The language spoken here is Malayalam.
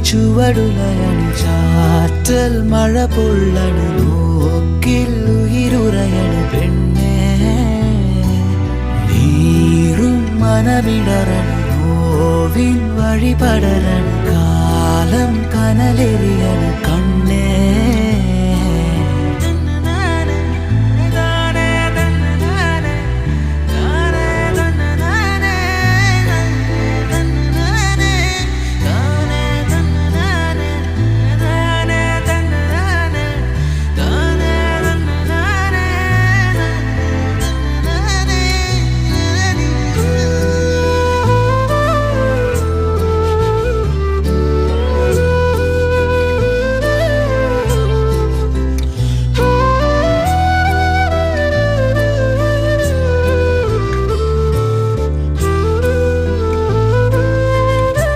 ചുവടുലയണു ചാറ്റൽ മഴ പൊള്ളണു നോക്കിൽ ഉയിരുറയണു പെണ്ണേ നീറും മനമിടറണു നോവിൻ വഴിപടരണു കാലം കനലെറിയണു കണ്ണു